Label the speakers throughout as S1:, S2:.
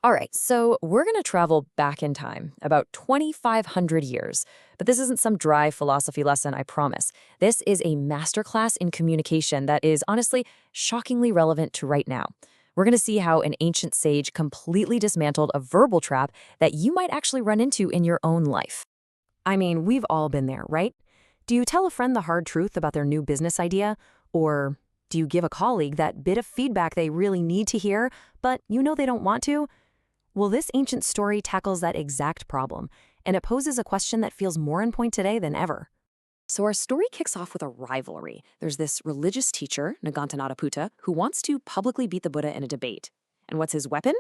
S1: All right, so we're going to travel back in time, about 2,500 years. But this isn't some dry philosophy lesson, I promise. This is a masterclass in communication that is honestly shockingly relevant to right now. We're going to see how an ancient sage completely dismantled a verbal trap that you might actually run into in your own life. I mean, we've all been there, right? Do you tell a friend the hard truth about their new business idea? Or do you give a colleague that bit of feedback they really need to hear, but you know they don't want to? Well, this ancient story tackles that exact problem, and it poses a question that feels more in point today than ever. So our story kicks off with a rivalry. There's this religious teacher, Nigantha Nataputta, who wants to publicly beat the Buddha in a debate. And what's his weapon?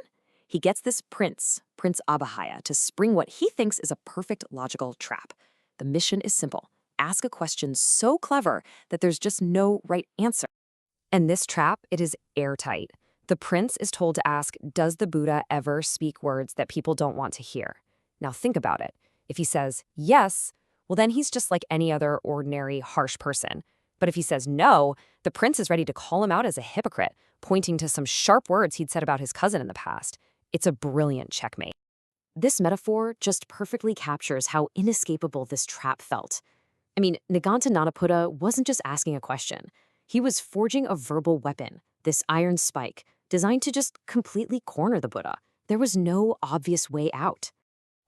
S1: He gets this prince, Prince Abhaya, to spring what he thinks is a perfect logical trap. The mission is simple. Ask a question so clever that there's just no right answer. And this trap, it is airtight. The prince is told to ask, does the Buddha ever speak words that people don't want to hear? Now think about it. If he says yes, well then he's just like any other ordinary, harsh person. But if he says no, the prince is ready to call him out as a hypocrite, pointing to some sharp words he'd said about his cousin in the past. It's a brilliant checkmate. This metaphor just perfectly captures how inescapable this trap felt. I mean, Nigantha Nataputta wasn't just asking a question. He was forging a verbal weapon, this iron spike, designed to just completely corner the Buddha. There was no obvious way out.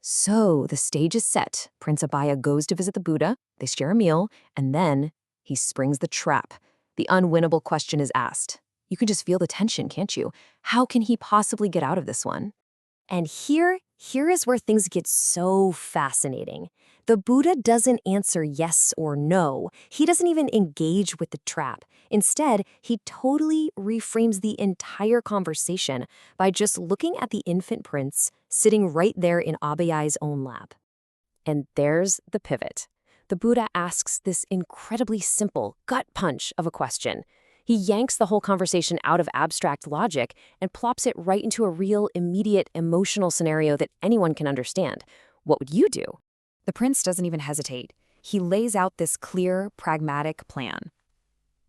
S1: So the stage is set. Prince Abhaya goes to visit the Buddha, they share a meal, and then he springs the trap. The unwinnable question is asked. You can just feel the tension, can't you? How can he possibly get out of this one? And here is where things get so fascinating. The Buddha doesn't answer yes or no. He doesn't even engage with the trap. Instead, he totally reframes the entire conversation by just looking at the infant prince sitting right there in Abhaya's own lap. And there's the pivot. The Buddha asks this incredibly simple gut punch of a question. He yanks the whole conversation out of abstract logic and plops it right into a real, immediate, emotional scenario that anyone can understand. What would you do? The prince doesn't even hesitate. He lays out this clear, pragmatic plan.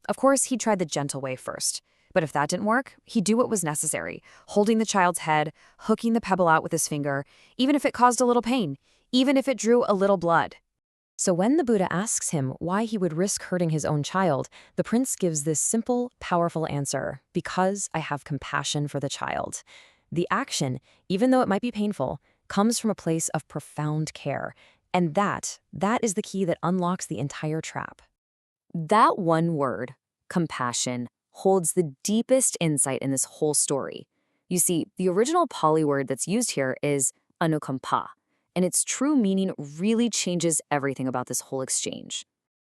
S1: Of course, he tried the gentle way first. But if that didn't work, he'd do what was necessary, holding the child's head, hooking the pebble out with his finger, even if it caused a little pain, even if it drew a little blood. So when the Buddha asks him why he would risk hurting his own child, the prince gives this simple, powerful answer: because I have compassion for the child. The action, even though it might be painful, comes from a place of profound care. And that is the key that unlocks the entire trap. That one word, compassion, holds the deepest insight in this whole story. You see, the original Pali word that's used here is anukampa, and its true meaning really changes everything about this whole exchange.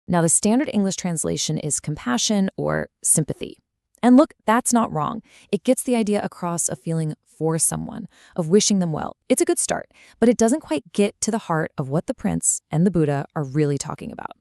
S1: Now, the standard English translation is compassion or sympathy. And look, that's not wrong. It gets the idea across of feeling for someone, of wishing them well. It's a good start, but it doesn't quite get to the heart of what the prince and the Buddha are really talking about.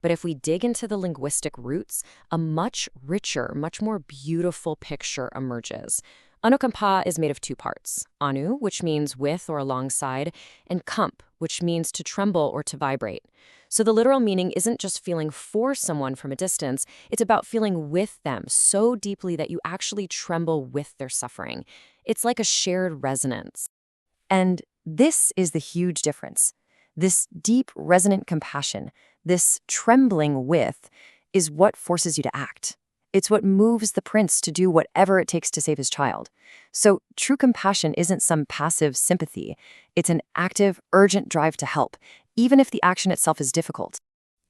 S1: But if we dig into the linguistic roots, a much richer, much more beautiful picture emerges. Anukampa is made of two parts: anu, which means with or alongside, and kamp, which means to tremble or to vibrate. So the literal meaning isn't just feeling for someone from a distance, it's about feeling with them so deeply that you actually tremble with their suffering. It's like a shared resonance. And this is the huge difference. This deep, resonant compassion, this trembling with, is what forces you to act. It's what moves the prince to do whatever it takes to save his child. So true compassion isn't some passive sympathy. It's an active, urgent drive to help, even if the action itself is difficult.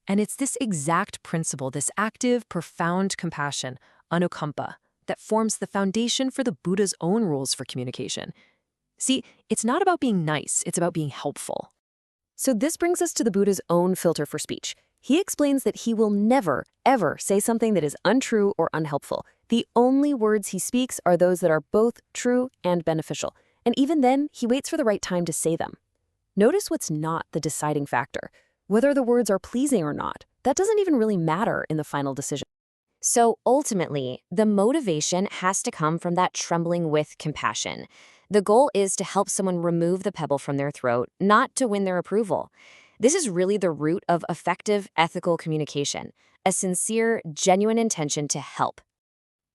S1: And it's this exact principle, this active, profound compassion, anukampa, that forms the foundation for the Buddha's own rules for communication. See, it's not about being nice, it's about being helpful. So this brings us to the Buddha's own filter for speech. He explains that he will never, ever say something that is untrue or unhelpful. The only words he speaks are those that are both true and beneficial. And even then, he waits for the right time to say them. Notice what's not the deciding factor. Whether the words are pleasing or not, that doesn't even really matter in the final decision.
S2: So ultimately, the motivation has to come from that trembling with compassion. The goal is to help someone remove the pebble from their throat, not to win their approval. This is really the root of effective ethical communication, a sincere, genuine intention to help.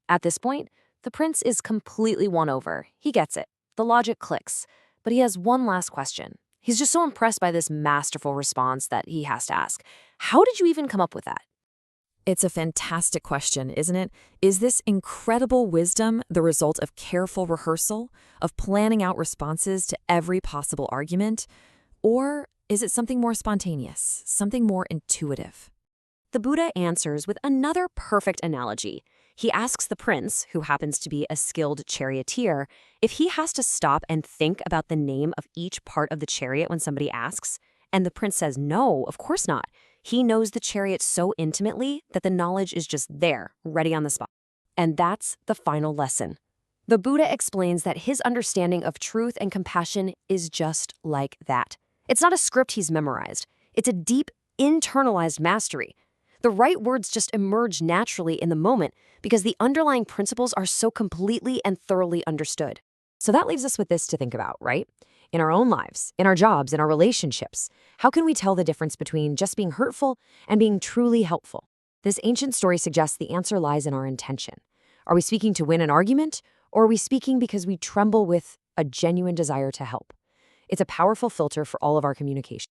S2: At this point, the prince is completely won over. He gets it. The logic clicks. But he has one last question. He's just so impressed by this masterful response that he has to ask, how did you even come up with that?
S1: It's a fantastic question, isn't it? Is this incredible wisdom the result of careful rehearsal, of planning out responses to every possible argument? Or is it something more spontaneous, something more intuitive?
S2: The Buddha answers with another perfect analogy. He asks the prince, who happens to be a skilled charioteer, if he has to stop and think about the name of each part of the chariot when somebody asks. And the prince says, no, of course not. He knows the chariot so intimately that the knowledge is just there, ready on the spot. And that's the final lesson. The Buddha explains that his understanding of truth and compassion is just like that. It's not a script he's memorized. It's a deep, internalized mastery. The right words just emerge naturally in the moment because the underlying principles are so completely and thoroughly understood.
S1: So that leaves us with this to think about, right? In our own lives, in our jobs, in our relationships, how can we tell the difference between just being hurtful and being truly helpful? This ancient story suggests the answer lies in our intention. Are we speaking to win an argument, or are we speaking because we tremble with a genuine desire to help? It's a powerful filter for all of our communication.